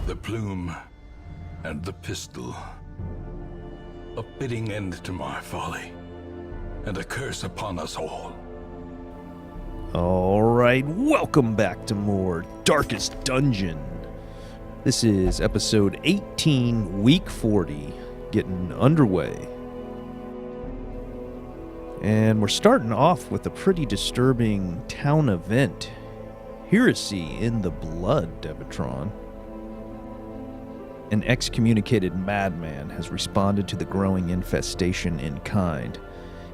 The plume and the pistol. A fitting end to my folly, and a curse upon us all. Alright, welcome back to more Darkest Dungeon. This is episode 18, week 40, getting underway. And we're starting off with a pretty disturbing town event. Heresy in the blood, Devatron. An excommunicated madman has responded to the growing infestation in kind.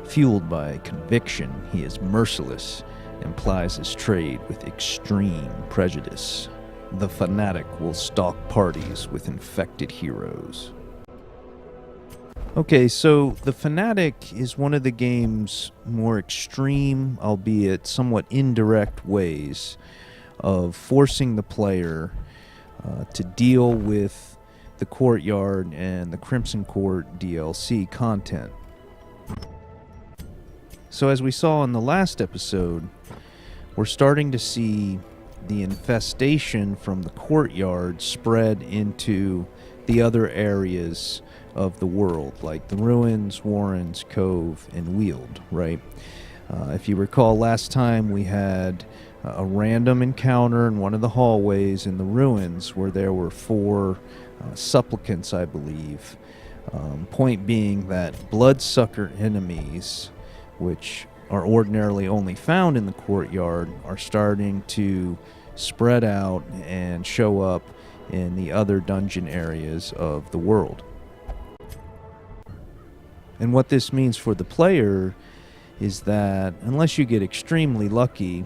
Fueled by conviction, he is merciless and plies his trade with extreme prejudice. The fanatic will stalk parties with infected heroes. Okay, so the fanatic is one of the game's more extreme, albeit somewhat indirect ways of forcing the player to deal with the Courtyard and the Crimson Court DLC content. So as we saw in the last episode, we're starting to see the infestation from the Courtyard spread into the other areas of the world, like the Ruins, Warrens, Cove, and Weald, right? If you recall, last time we had a random encounter in one of the hallways in the Ruins where there were 4 supplicants, I believe. Point being that bloodsucker enemies, which are ordinarily only found in the Courtyard, are starting to spread out and show up in the other dungeon areas of the world. And what this means for the player is that unless you get extremely lucky,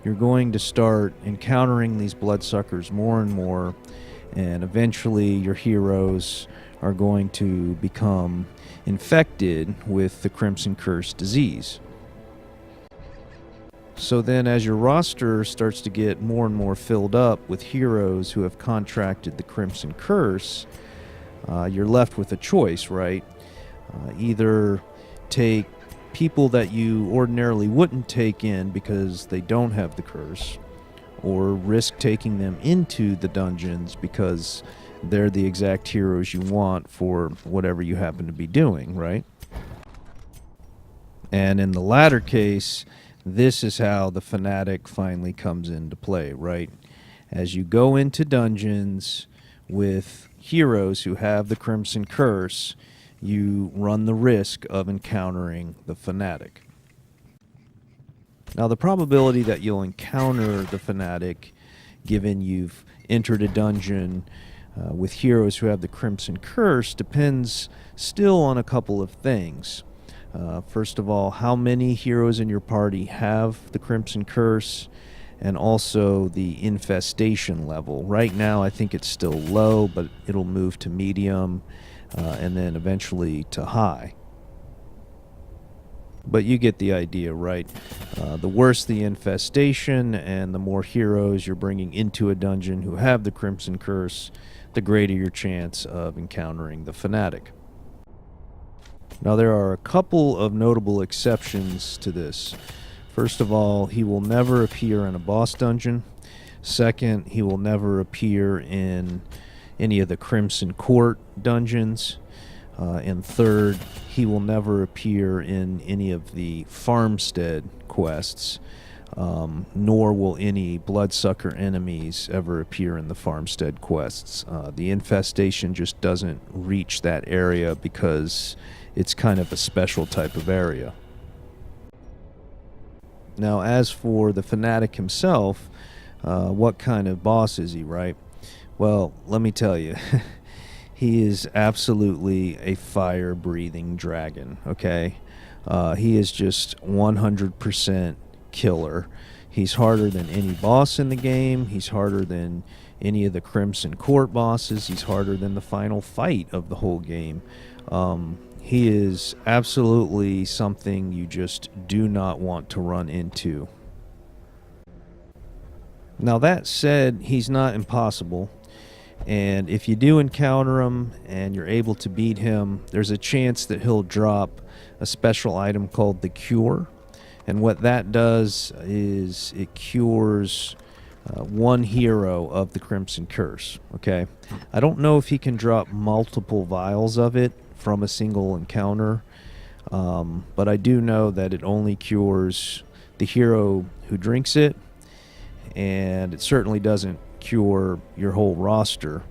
you're going to start encountering these bloodsuckers more and more, and eventually your heroes are going to become infected with the Crimson Curse disease. So then as your roster starts to get more and more filled up with heroes who have contracted the Crimson Curse, you're left with a choice, right? Either take people that you ordinarily wouldn't take in because they don't have the curse, or risk taking them into the dungeons because they're the exact heroes you want for whatever you happen to be doing, right? And in the latter case, this is how the fanatic finally comes into play, right? As you go into dungeons with heroes who have the Crimson Curse, you run the risk of encountering the fanatic. Now, the probability that you'll encounter the fanatic, given you've entered a dungeon with heroes who have the Crimson Curse, depends still on a couple of things. First of all, how many heroes in your party have the Crimson Curse, and also the infestation level. Right now, I think it's still low, but it'll move to medium, and then eventually to high. But you get the idea, right? The worse the infestation and the more heroes you're bringing into a dungeon who have the Crimson Curse, the greater your chance of encountering the fanatic. Now, there are a couple of notable exceptions to this. First of all, he will never appear in a boss dungeon. Second, he will never appear in any of the Crimson Court dungeons. And third, he will never appear in any of the farmstead quests, nor will any bloodsucker enemies ever appear in the farmstead quests. The infestation just doesn't reach that area because it's kind of a special type of area. Now, as for the fanatic himself, what kind of boss is he, right? Well, let me tell you, he is absolutely a fire-breathing dragon, okay? He is just 100% killer. He's harder than any boss in the game. He's harder than any of the Crimson Court bosses. He's harder than the final fight of the whole game. He is absolutely something you just do not want to run into. Now, that said, he's not impossible. And if you do encounter him and you're able to beat him, there's a chance that he'll drop a special item called the Cure. And what that does is it cures one hero of the Crimson Curse. Okay, I don't know if he can drop multiple vials of it from a single encounter, but I do know that it only cures the hero who drinks it, and it certainly doesn't cure your whole roster.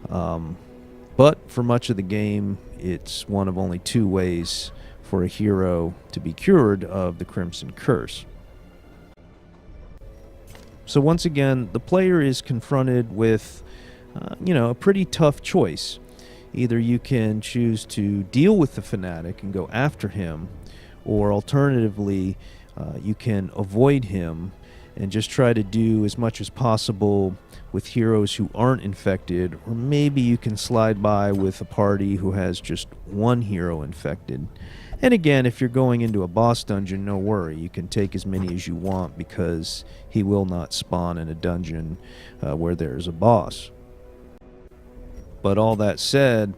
But for much of the game, it's one of only 2 ways for a hero to be cured of the Crimson Curse. So once again, the player is confronted with, a pretty tough choice. Either you can choose to deal with the fanatic and go after him, or alternatively, you can avoid him and just try to do as much as possible with heroes who aren't infected, or maybe you can slide by with a party who has just one hero infected. And again, if you're going into a boss dungeon, no worry, you can take as many as you want because he will not spawn in a dungeon where there's a boss. But all that said,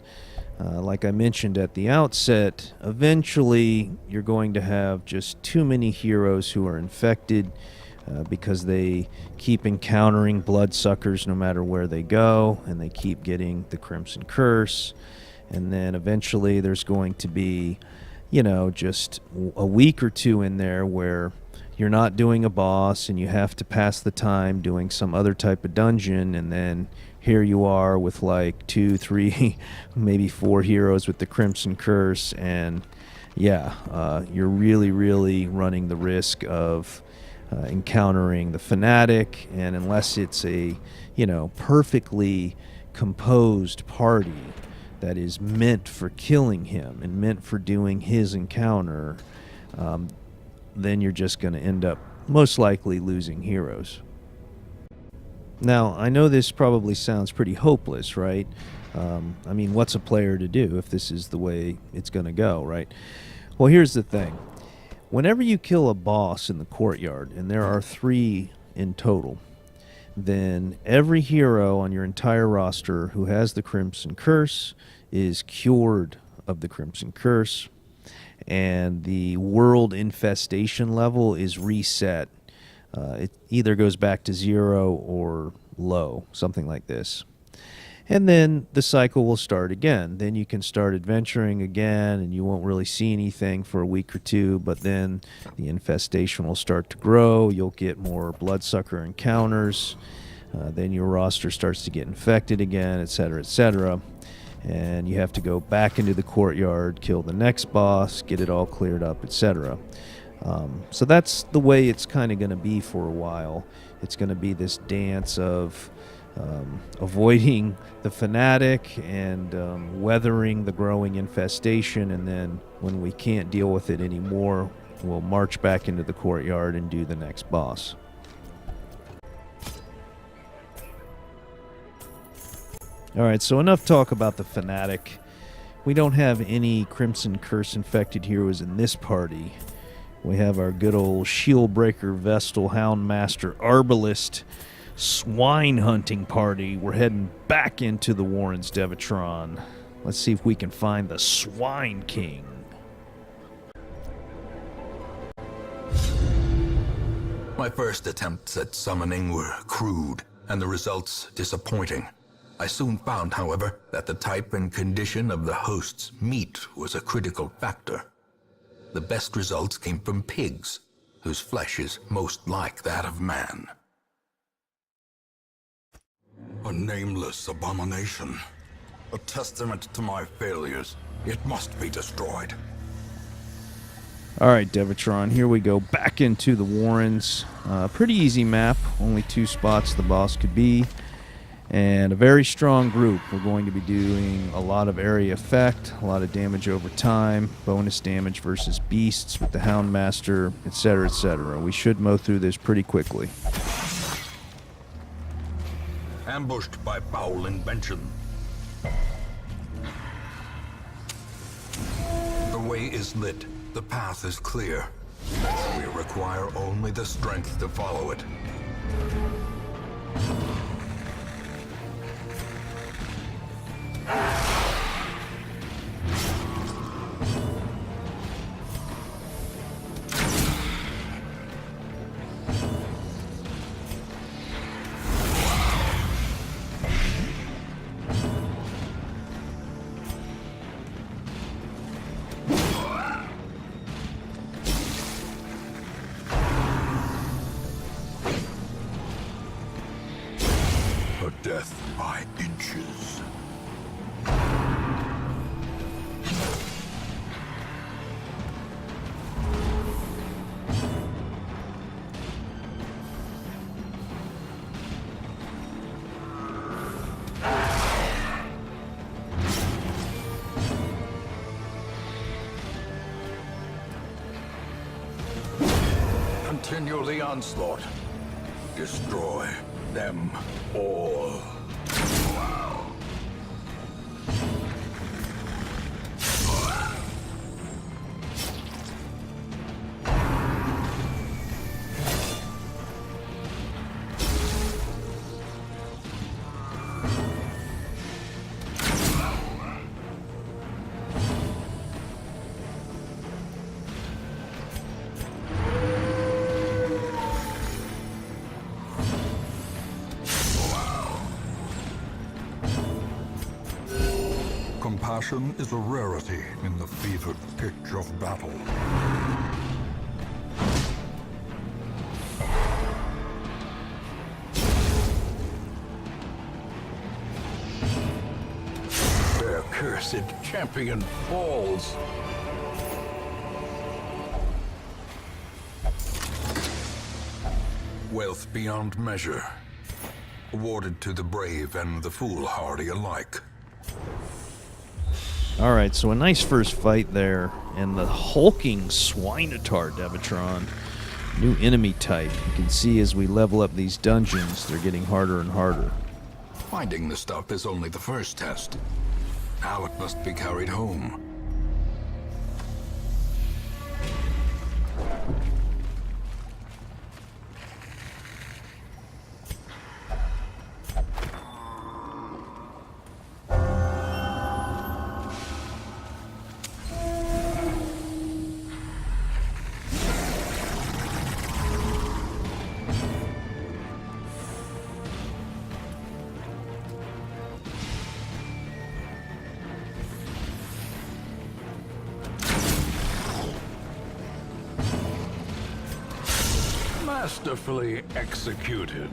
like I mentioned at the outset, eventually you're going to have just too many heroes who are infected because they keep encountering bloodsuckers no matter where they go, and they keep getting the Crimson Curse. And then eventually there's going to be, just a week or 2 in there where you're not doing a boss and you have to pass the time doing some other type of dungeon, and then here you are with like 2, 3, maybe 4 heroes with the Crimson Curse, and you're really, really running the risk of encountering the fanatic. And unless it's a, perfectly composed party that is meant for killing him and meant for doing his encounter, then you're just going to end up most likely losing heroes. Now, I know this probably sounds pretty hopeless, right? What's a player to do if this is the way it's going to go, right? Well, here's the thing. Whenever you kill a boss in the courtyard, and there are 3 in total, then every hero on your entire roster who has the Crimson Curse is cured of the Crimson Curse, and the world infestation level is reset. It either goes back to 0 or low, something like this. And then the cycle will start again. Then you can start adventuring again, and you won't really see anything for a week or 2, but then the infestation will start to grow. You'll get more bloodsucker encounters. Then your roster starts to get infected again, etc., etc. And you have to go back into the courtyard, kill the next boss, get it all cleared up, etc. So that's the way it's kind of going to be for a while. It's going to be this dance of avoiding the fanatic and weathering the growing infestation, and then when we can't deal with it anymore, we'll march back into the courtyard and do the next boss. Alright, so enough talk about the fanatic. We don't have any Crimson Curse infected heroes in this party. We have our good old Shieldbreaker, Vestal, Houndmaster, Arbalist, swine hunting party. We're heading back into the Warrens Devatron. Let's see if we can find the Swine King. My first attempts at summoning were crude, and the results disappointing. I soon found, however, that the type and condition of the host's meat was a critical factor. The best results came from pigs, whose flesh is most like that of man. A nameless abomination. A testament to my failures. It must be destroyed. Alright, Devatron, here we go. Back into the Warrens. Pretty easy map. Only 2 spots the boss could be. And a very strong group. We're going to be doing a lot of area effect, a lot of damage over time, bonus damage versus beasts with the Houndmaster, etc., etc. We should mow through this pretty quickly. Ambushed by foul invention. The way is lit. The path is clear. We require only the strength to follow it. death by inches. Continue the onslaught. Destroy them all. Compassion is a rarity in the fevered pitch of battle. Their cursed champion falls. Wealth beyond measure, awarded to the brave and the foolhardy alike. All right, so a nice first fight there, and the hulking Swinotar Devatron, new enemy type. You can see as we level up these dungeons, they're getting harder and harder. Finding the stuff is only the first test. Now it must be carried home. Masterfully executed.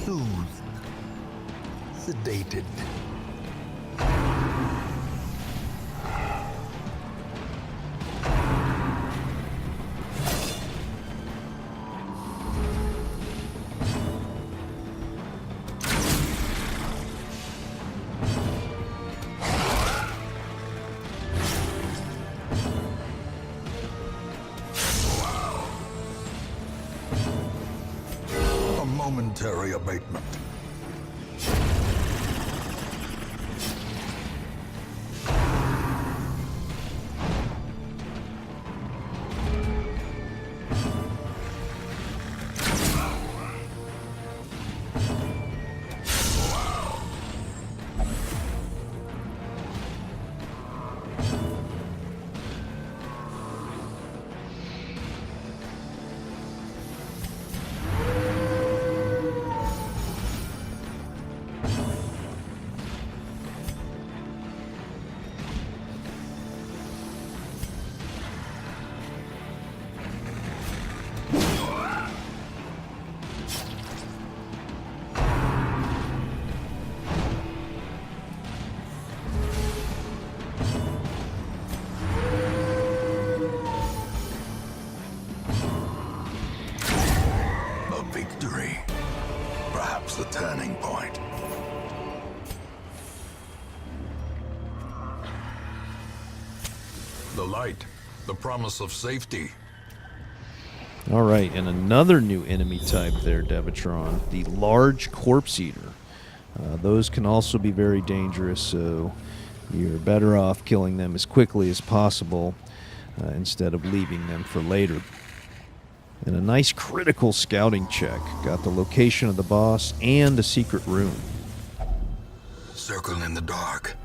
Soothed. Sedated. Momentary abatement. Victory. Perhaps the turning point. The light. The promise of safety. All right, and another new enemy type there, Devatron, the large corpse eater. Those can also be very dangerous, so you're better off killing them as quickly as possible instead of leaving them for later. And a nice critical scouting check. Got the location of the boss and a secret room. Circle in the dark.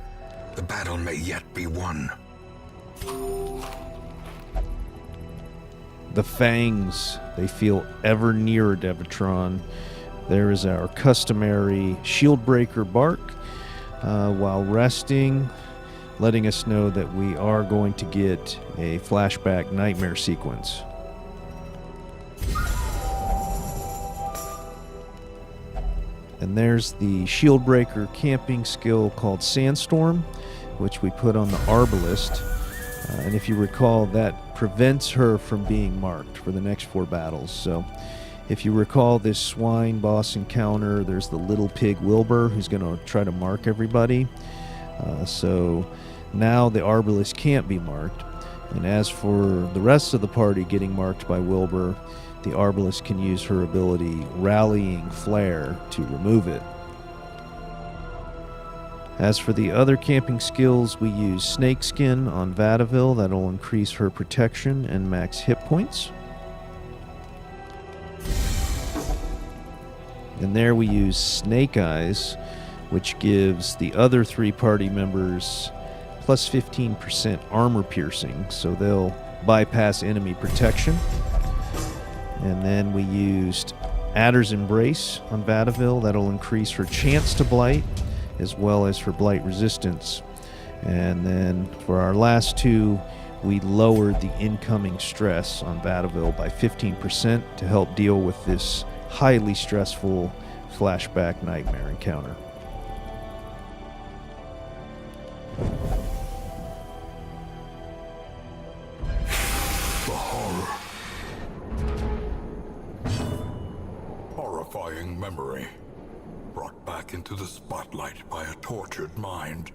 The battle may yet be won. The fangs, they feel ever nearer, Devatron. There is our customary Shieldbreaker bark while resting, letting us know that we are going to get a flashback nightmare sequence. And there's the Shieldbreaker camping skill called Sandstorm, which we put on the Arbalist. And if you recall, that prevents her from being marked for the next 4 battles. So if you recall this swine boss encounter, there's the little pig Wilbur who's going to try to mark everybody. So now the Arbalist can't be marked. And as for the rest of the party getting marked by Wilbur, the Arbalist can use her ability Rallying Flare to remove it. As for the other camping skills, we use Snakeskin on Vadaville. That'll increase her protection and max hit points. And there we use Snake Eyes, which gives the other 3 party members plus 15% armor piercing, so they'll bypass enemy protection. And then we used Adder's Embrace on Vadaville. That'll increase her chance to blight as well as her blight resistance. And then for our last 2, we lowered the incoming stress on Vadaville by 15% to help deal with this highly stressful flashback nightmare encounter. The horror. Horrifying memory. Brought back into the spotlight by a tortured mind.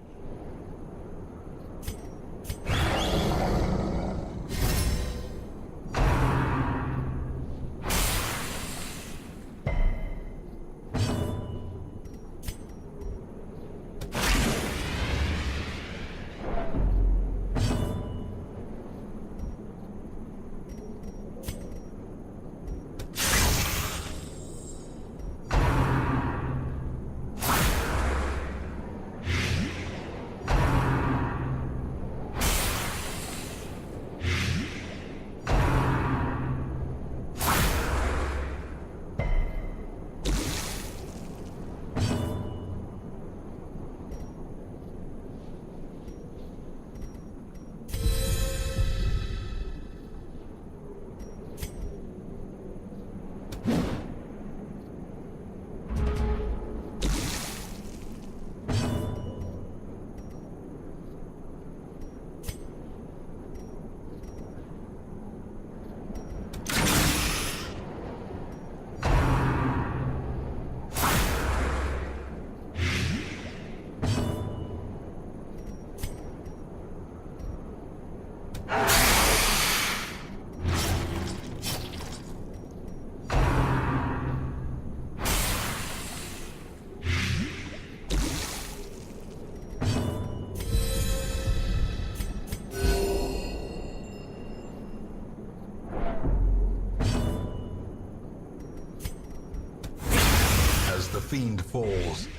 The fiend falls,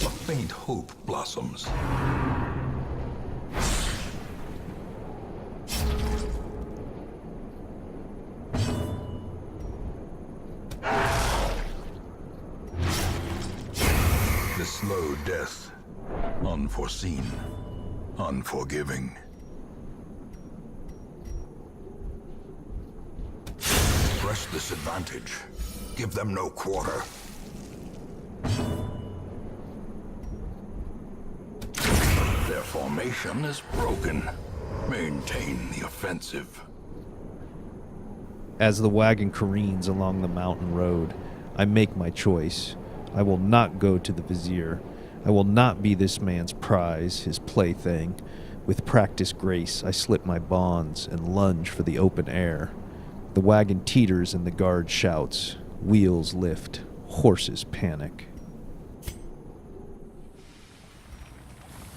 a faint hope blossoms. The slow death, unforeseen, unforgiving. Press this advantage. Give them no quarter. Their formation is broken. Maintain the offensive. As the wagon careens along the mountain road, I make my choice. I will not go to the Vizier. I will not be this man's prize, his plaything. With practiced grace, I slip my bonds and lunge for the open air. The wagon teeters and the guard shouts. Wheels lift. Horses panic.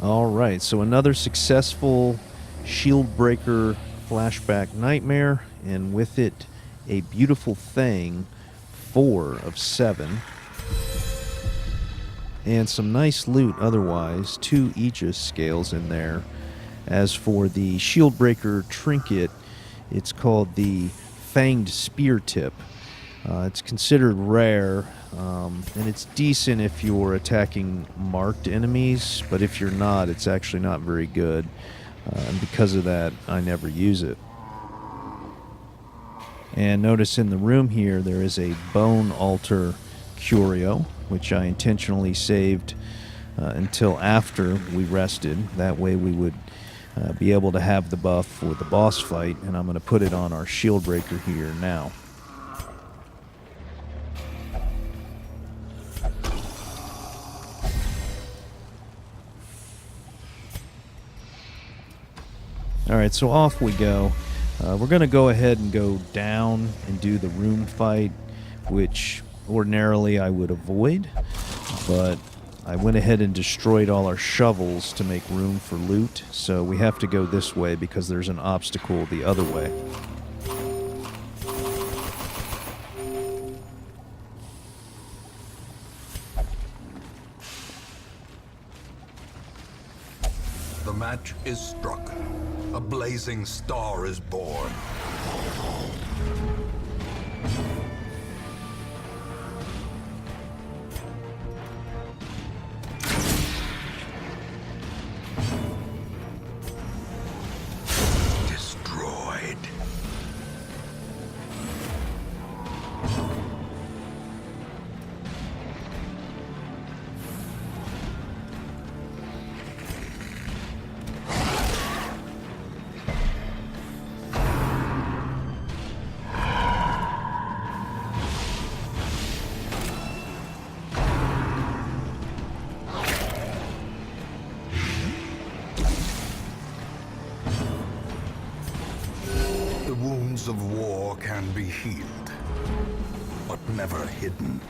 All right, so another successful Shieldbreaker flashback nightmare, and with it, a beautiful thing, 4 of 7. And some nice loot otherwise, 2 Aegis scales in there. As for the Shieldbreaker trinket, it's called the Fanged Spear Tip. It's considered rare, and it's decent if you're attacking marked enemies, but if you're not, it's actually not very good. And because of that, I never use it. And notice in the room here, there is a Bone Altar Curio, which I intentionally saved until after we rested. That way we would be able to have the buff for the boss fight, and I'm going to put it on our Shieldbreaker here now. Alright, so off we go. We're going to go ahead and go down and do the room fight, which ordinarily I would avoid, but I went ahead and destroyed all our shovels to make room for loot, so we have to go this way because there's an obstacle the other way. The match is struck. A blazing star is born. Destroyed. The wounds of war can be healed, but never hidden.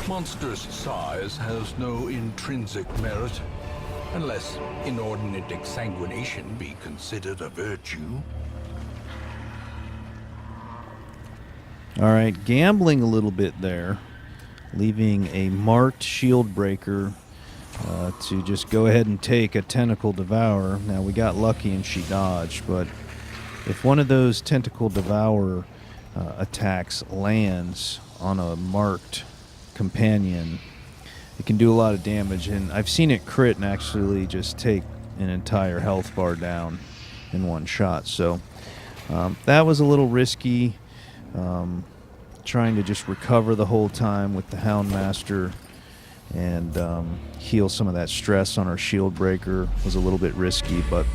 Monster's size has no intrinsic merit, unless inordinate exsanguination be considered a virtue. Alright, gambling a little bit there, leaving a marked Shieldbreaker to just go ahead and take a Tentacle Devourer. Now, we got lucky and she dodged, but if one of those Tentacle Devourer attacks lands on a marked companion, it can do a lot of damage, and I've seen it crit and actually just take an entire health bar down in one shot. So that was a little risky, trying to just recover the whole time with the Houndmaster and heal some of that stress on our Shieldbreaker was a little bit risky, but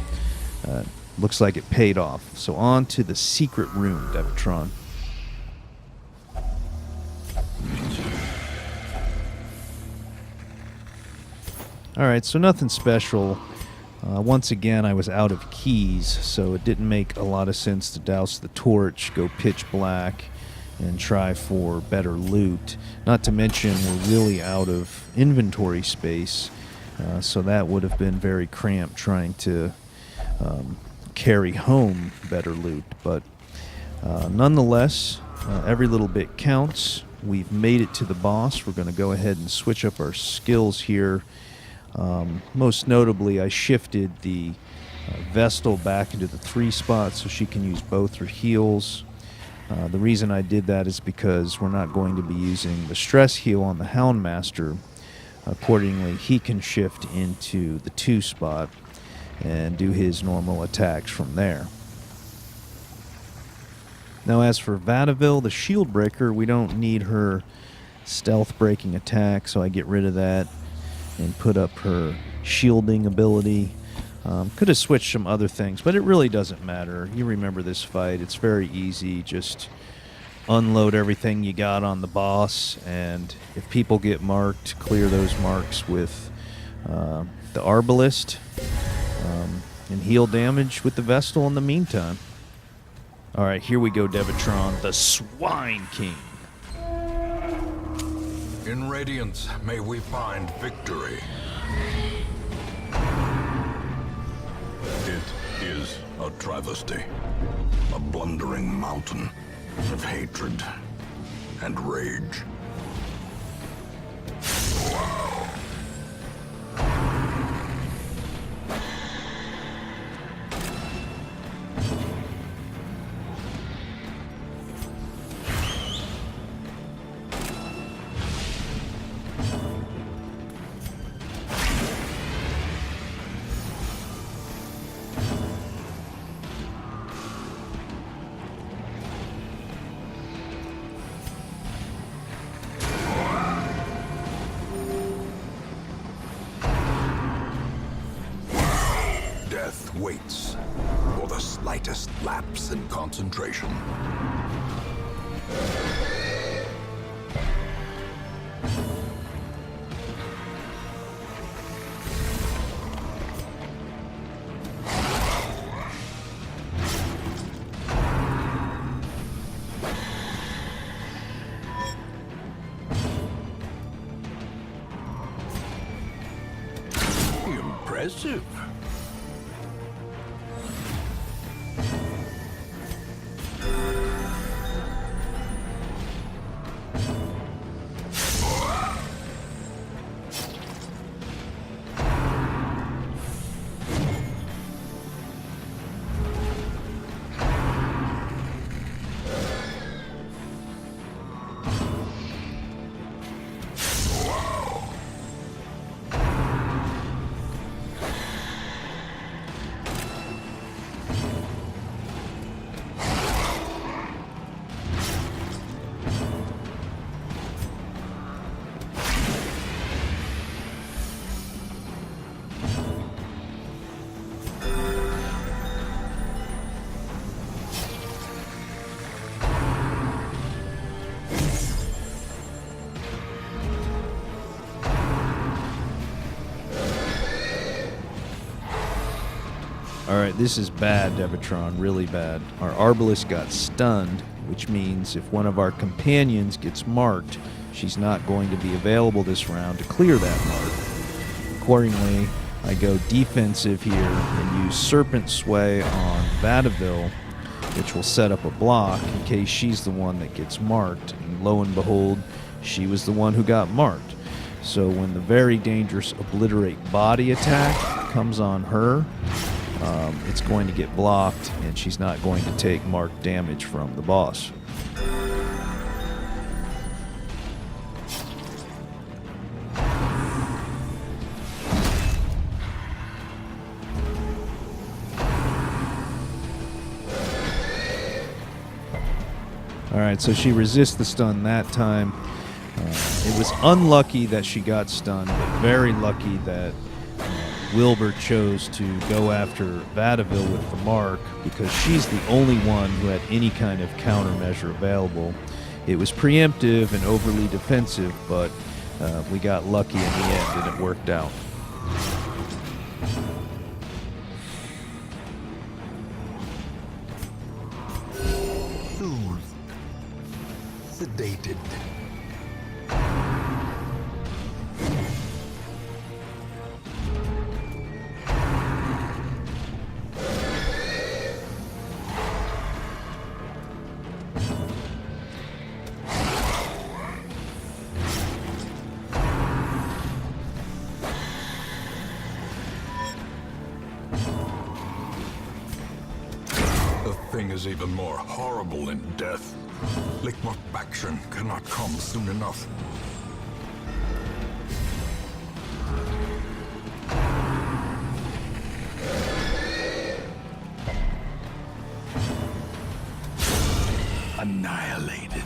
looks like it paid off. So on to the secret room, Devatron. Alright, so nothing special. Once again, I was out of keys, so it didn't make a lot of sense to douse the torch, go pitch black, and try for better loot. Not to mention, we're really out of inventory space, so that would have been very cramped trying to carry home better loot. But nonetheless, every little bit counts. We've made it to the boss. We're going to go ahead and switch up our skills here. Most notably, I shifted the Vestal back into the 3 spot so she can use both her heals. The reason I did that is because we're not going to be using the stress heal on the Houndmaster. Accordingly, he can shift into the 2 spot and do his normal attacks from there. Now, as for Vadiville, the Shieldbreaker, we don't need her stealth breaking attack, so I get rid of that and put up her shielding ability. Could have switched some other things, but it really doesn't matter. You remember this fight. It's very easy. Just unload everything you got on the boss, and if people get marked, clear those marks with the Arbalist, and heal damage with the Vestal in the meantime. All right, here we go, Devatron, the Swine King. In Radiance, may we find victory. It is a travesty. A blundering mountain of hatred and rage. Death waits for the slightest lapse in concentration. Impressive. All right, this is bad, Devatron, really bad. Our Arbalist got stunned, which means if one of our companions gets marked, she's not going to be available this round to clear that mark. Accordingly, I go defensive here and use Serpent Sway on Vadiville, which will set up a block in case she's the one that gets marked. And lo and behold, she was the one who got marked. So when the very dangerous Obliterate Body attack comes on her, it's going to get blocked, and she's not going to take marked damage from the boss. Alright, so she resists the stun that time. It was unlucky that she got stunned, but very lucky that Wilbur chose to go after Vadiville with the mark because she's the only one who had any kind of countermeasure available. It was preemptive and overly defensive, but we got lucky in the end and it worked out. Soothed. Sedated. Thing is even more horrible in death. Liquefaction cannot come soon enough. annihilated.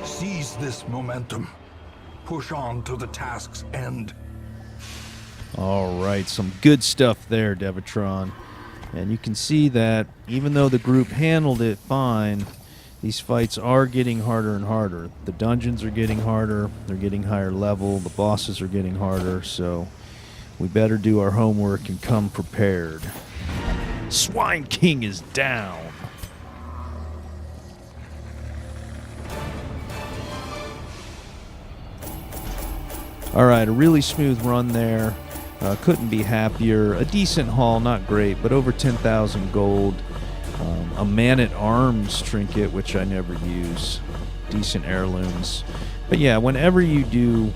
Seize this momentum. Push on to the task's end. All right, some good stuff there, Devitron. And you can see that even though the group handled it fine, these fights are getting harder and harder. The dungeons are getting harder, they're getting higher level, the bosses are getting harder, so we better do our homework and come prepared. Swine King is down. All right, a really smooth run there. Couldn't be happier. A decent haul, not great, but over 10,000 gold. A man-at-arms trinket, which I never use. Decent heirlooms. But yeah, whenever you do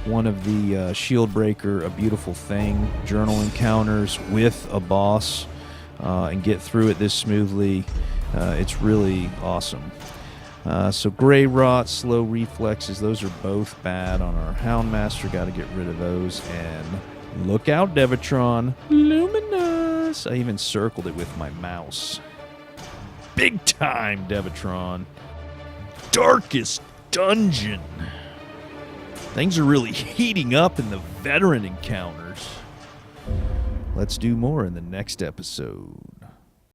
one of the Shieldbreaker, A Beautiful Thing journal encounters with a boss and get through it this smoothly, it's really awesome. So Gray Rot, Slow Reflexes, those are both bad on our Houndmaster. Got to get rid of those. And look out, Devitron. Luminous! I even circled it with my mouse. Big time, Devitron. Darkest Dungeon. Things are really heating up in the veteran encounters. Let's do more in the next episode.